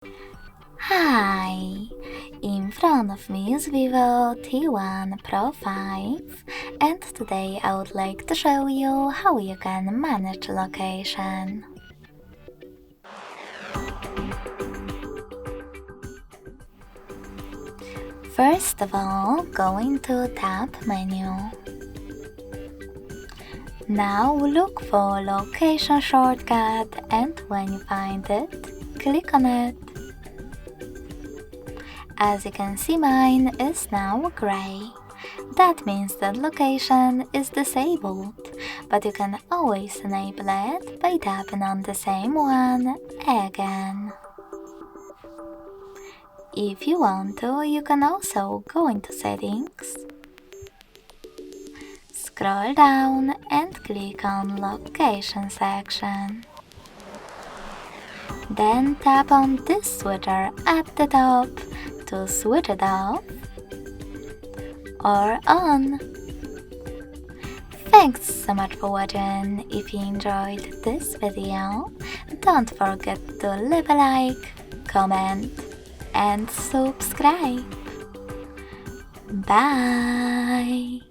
Hi! In front of me is VIVO T1 Pro 5, and today I would like to show you how you can manage location. First of all, go into Tab menu. Now look for location shortcut, and when you find it, click on it. As you can see, mine is now gray. That means that location is disabled, but you can always enable it by tapping on the same one again. If you want to, you can also go into Settings, scroll down and click on Location section. Then tap on this switcher at the top to switch it off or on. Thanks so much for watching. If you enjoyed this video, don't forget to leave a like, comment and subscribe. Bye!